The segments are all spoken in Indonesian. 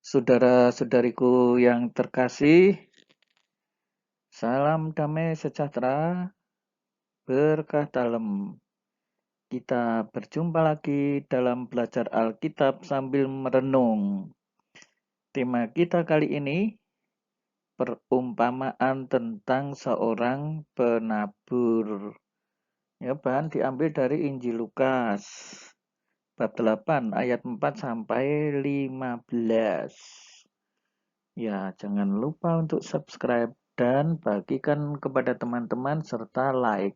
Saudara-saudariku yang terkasih, salam damai sejahtera, berkah dalam. Kita berjumpa lagi dalam belajar Alkitab sambil merenung. Tema kita kali ini, perumpamaan tentang seorang penabur. Ya, bahan diambil dari Injil Lukas, bab 8 ayat 4 sampai 15. Ya, jangan lupa untuk subscribe dan bagikan kepada teman-teman serta like.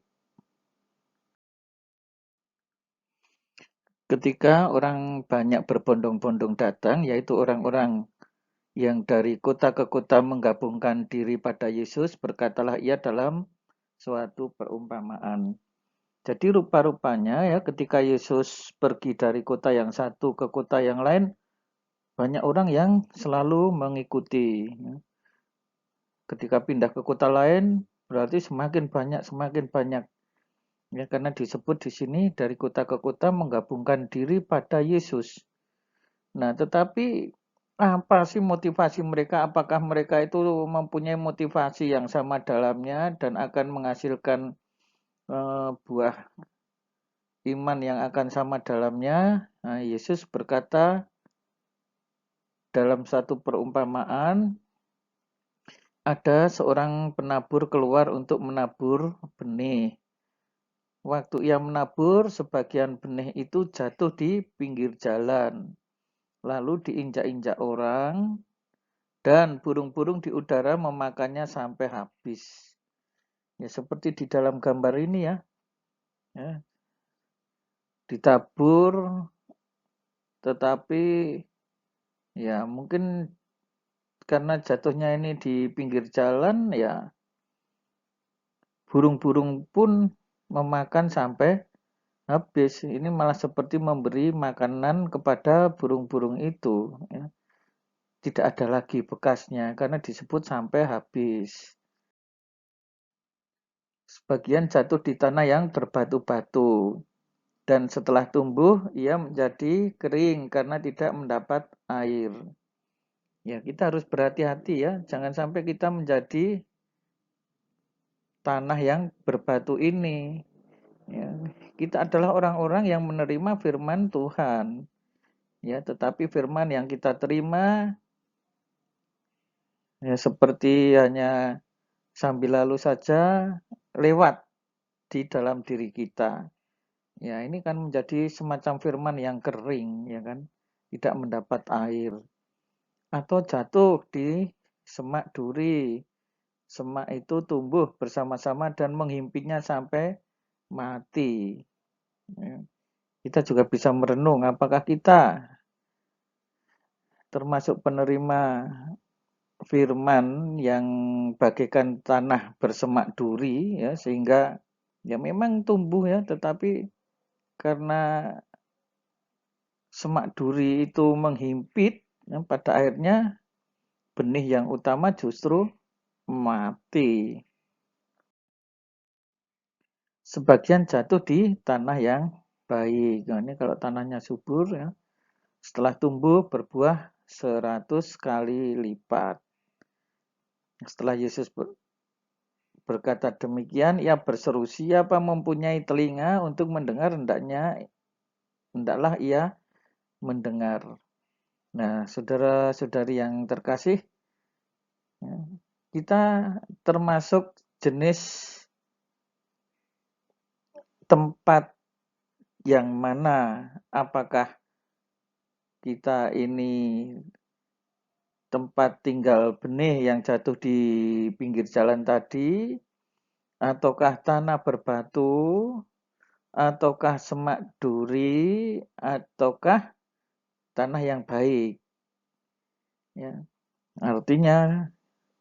Ketika orang banyak berbondong-bondong datang, yaitu orang-orang yang dari kota ke kota menggabungkan diri pada Yesus, berkatalah ia dalam suatu perumpamaan. Jadi rupa-rupanya ya ketika Yesus pergi dari kota yang satu ke kota yang lain, banyak orang yang selalu mengikuti. Ketika pindah ke kota lain, berarti semakin banyak. Ya, karena disebut di sini dari kota ke kota menggabungkan diri pada Yesus. Nah, tetapi apa sih motivasi mereka? Apakah mereka itu mempunyai motivasi yang sama dalamnya dan akan menghasilkan buah iman yang akan sama dalamnya? Nah, Yesus berkata dalam satu perumpamaan, ada seorang penabur keluar untuk menabur benih. Waktu ia menabur, sebagian benih itu jatuh di pinggir jalan, lalu diinjak-injak orang, dan burung-burung di udara memakannya sampai habis. Ya, seperti di dalam gambar ini ya, ditabur, tetapi ya mungkin karena jatuhnya ini di pinggir jalan, ya burung-burung pun memakan sampai habis. Ini malah seperti memberi makanan kepada burung-burung itu. Ya. Tidak ada lagi bekasnya karena disebut sampai habis. Sebagian jatuh di tanah yang berbatu-batu. Dan setelah tumbuh, ia menjadi kering karena tidak mendapat air. Ya, kita harus berhati-hati ya. Jangan sampai kita menjadi tanah yang berbatu ini. Ya, kita adalah orang-orang yang menerima firman Tuhan. Ya, tetapi firman yang kita terima ya seperti hanya sambil lalu saja lewat di dalam diri kita. Ya, ini kan menjadi semacam firman yang kering, ya kan? Tidak mendapat air. Atau jatuh di semak duri. Semak itu tumbuh bersama-sama dan menghimpitnya sampai mati. Ya. Kita juga bisa merenung apakah kita termasuk penerima firman yang bagaikan tanah bersemak duri ya, sehingga ya memang tumbuh ya, tetapi karena semak duri itu menghimpit ya, pada akhirnya benih yang utama justru mati. Sebagian jatuh di tanah yang baik. Nah, ini kalau tanahnya subur ya, setelah tumbuh berbuah 100 kali lipat. Setelah Yesus berkata demikian, ia berseru, siapa mempunyai telinga untuk mendengar, hendaklah ia mendengar. Nah, saudara-saudari yang terkasih, ya, kita termasuk jenis tempat yang mana? Apakah kita ini tempat tinggal benih yang jatuh di pinggir jalan tadi, ataukah tanah berbatu, ataukah semak duri, ataukah tanah yang baik? Ya, artinya,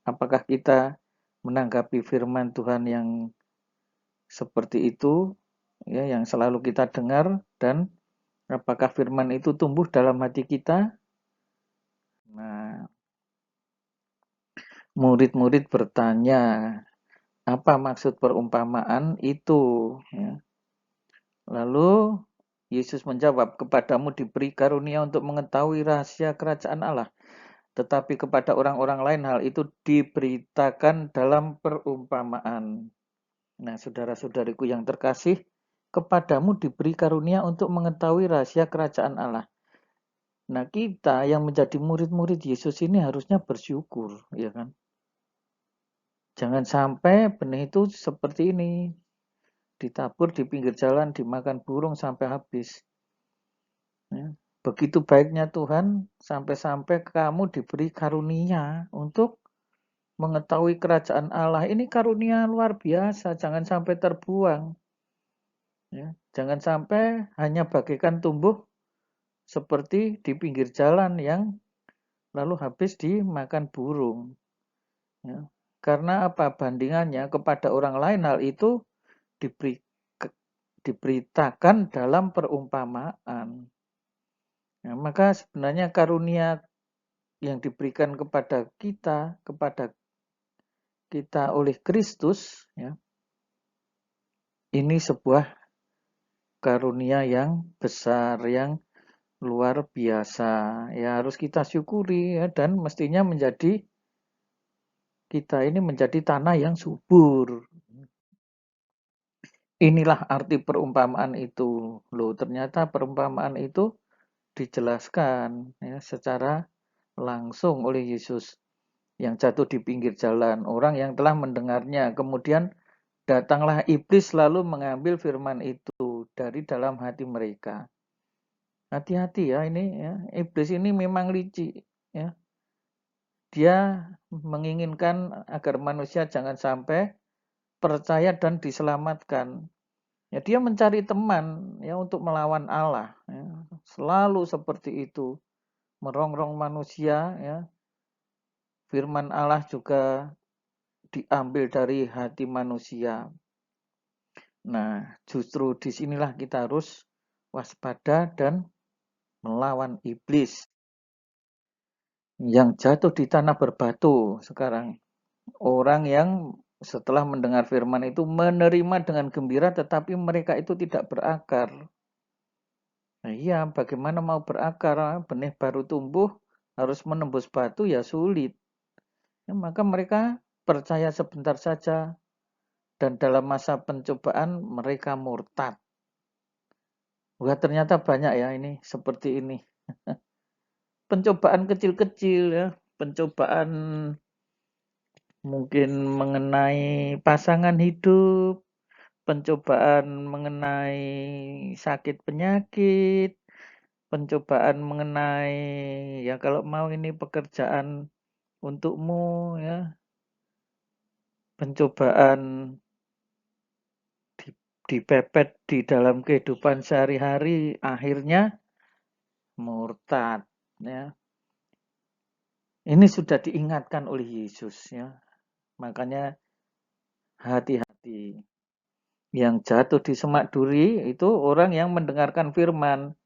apakah kita menanggapi firman Tuhan yang seperti itu, ya, yang selalu kita dengar, dan apakah firman itu tumbuh dalam hati kita? Nah, murid-murid bertanya, apa maksud perumpamaan itu? Ya. Lalu Yesus menjawab, kepadamu diberi karunia untuk mengetahui rahasia kerajaan Allah. tetapi kepada orang-orang lain hal itu diberitakan dalam perumpamaan. Nah, saudara-saudariku yang terkasih, kepadamu diberi karunia untuk mengetahui rahasia kerajaan Allah. Nah, kita yang menjadi murid-murid Yesus ini harusnya bersyukur, ya kan? Jangan sampai benih itu seperti ini, ditabur di pinggir jalan, dimakan burung sampai habis. Ya. Begitu baiknya Tuhan, sampai-sampai kamu diberi karunia untuk mengetahui kerajaan Allah. Ini karunia luar biasa, jangan sampai terbuang. Ya. Jangan sampai hanya bagaikan tumbuh seperti di pinggir jalan yang lalu habis dimakan burung. Ya. Karena apa? Bandingannya kepada orang lain hal itu diberitakan dalam perumpamaan. Nah, maka sebenarnya karunia yang diberikan kepada kita oleh Kristus, ya, ini sebuah karunia yang besar, yang luar biasa. Ya harus kita syukuri, ya, dan mestinya kita ini menjadi tanah yang subur. Inilah arti perumpamaan itu. Loh, ternyata perumpamaan itu dijelaskan, ya, secara langsung oleh Yesus yang jatuh di pinggir jalan, orang yang telah mendengarnya. Kemudian datanglah iblis lalu mengambil firman itu dari dalam hati mereka. Hati-hati ya ini, ya. Iblis ini memang licik, ya. Dia menginginkan agar manusia jangan sampai percaya dan diselamatkan. Ya, dia mencari teman, ya, untuk melawan Allah, ya. Selalu seperti itu, merongrong manusia, ya. Firman Allah juga diambil dari hati manusia. Nah, justru disinilah kita harus waspada dan melawan iblis yang jatuh di tanah berbatu sekarang. Orang yang setelah mendengar firman itu menerima dengan gembira, tetapi mereka itu tidak berakar. Nah, iya, bagaimana mau berakar? Benih baru tumbuh, harus menembus batu ya sulit. Ya, maka mereka percaya sebentar saja, dan dalam masa pencobaan mereka murtad. Wah, ternyata banyak ya ini seperti ini. Pencobaan kecil-kecil, ya, pencobaan mungkin mengenai pasangan hidup, pencobaan mengenai sakit penyakit, pencobaan mengenai ya kalau mau ini pekerjaan untukmu, ya, pencobaan dipepet di dalam kehidupan sehari-hari, akhirnya murtad, ya. Ini sudah diingatkan oleh Yesus, ya. Makanya hati-hati. Yang jatuh di semak duri itu orang yang mendengarkan firman,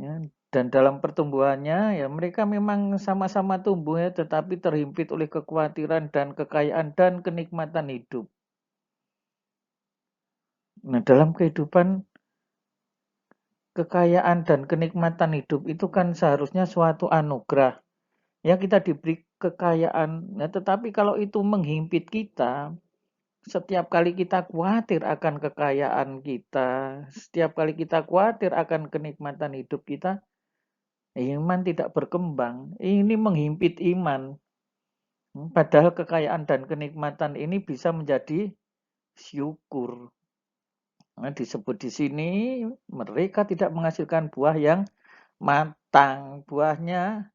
ya. Dan dalam pertumbuhannya ya mereka memang sama-sama tumbuh, ya, tetapi terhimpit oleh kekhawatiran dan kekayaan dan kenikmatan hidup. Nah, dalam kehidupan kekayaan dan kenikmatan hidup itu kan seharusnya suatu anugerah. Ya, kita diberi kekayaan, ya, tetapi kalau itu menghimpit kita, setiap kali kita khawatir akan kekayaan kita, setiap kali kita khawatir akan kenikmatan hidup kita, iman tidak berkembang. Ini menghimpit iman. Padahal kekayaan dan kenikmatan ini bisa menjadi syukur. Nah, disebut di sini mereka tidak menghasilkan buah yang matang. Buahnya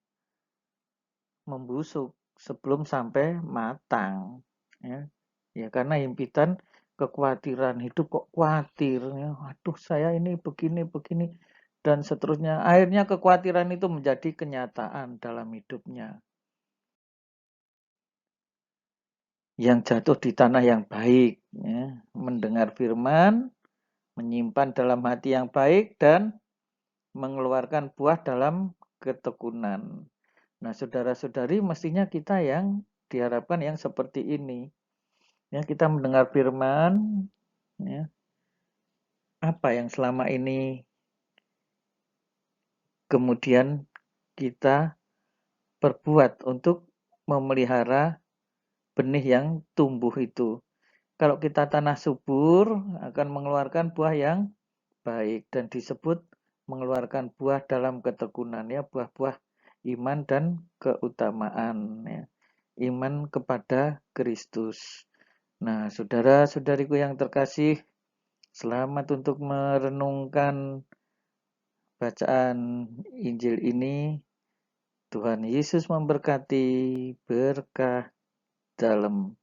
membusuk sebelum sampai matang. Ya, ya karena himpitan kekhawatiran hidup kok khawatir. Ya, aduh saya ini begini dan seterusnya. Akhirnya kekhawatiran itu menjadi kenyataan dalam hidupnya. Yang jatuh di tanah yang baik, ya, mendengar firman, menyimpan dalam hati yang baik, dan mengeluarkan buah dalam ketekunan. Nah, saudara-saudari, mestinya kita yang diharapkan yang seperti ini. Ya, kita mendengar firman, ya, apa yang selama ini kemudian kita berbuat untuk memelihara benih yang tumbuh itu. Kalau kita tanah subur akan mengeluarkan buah yang baik dan disebut mengeluarkan buah dalam ketekunan ya, buah-buah iman dan keutamaan ya. Iman kepada Kristus. Nah, saudara-saudariku yang terkasih, selamat untuk merenungkan bacaan Injil ini. Tuhan Yesus memberkati, berkah dalam.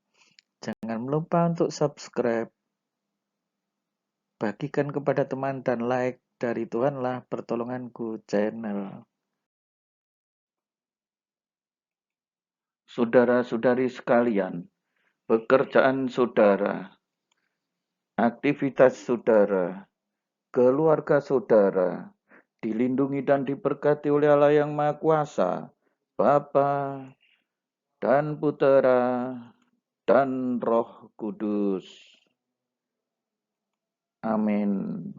Jangan lupa untuk subscribe, bagikan kepada teman dan like. Dari Tuhanlah pertolonganku channel. Saudara-saudari sekalian, pekerjaan saudara, aktivitas saudara, keluarga saudara, dilindungi dan diberkati oleh Allah yang Maha Kuasa, Bapa dan Putera dan Roh Kudus. Amin.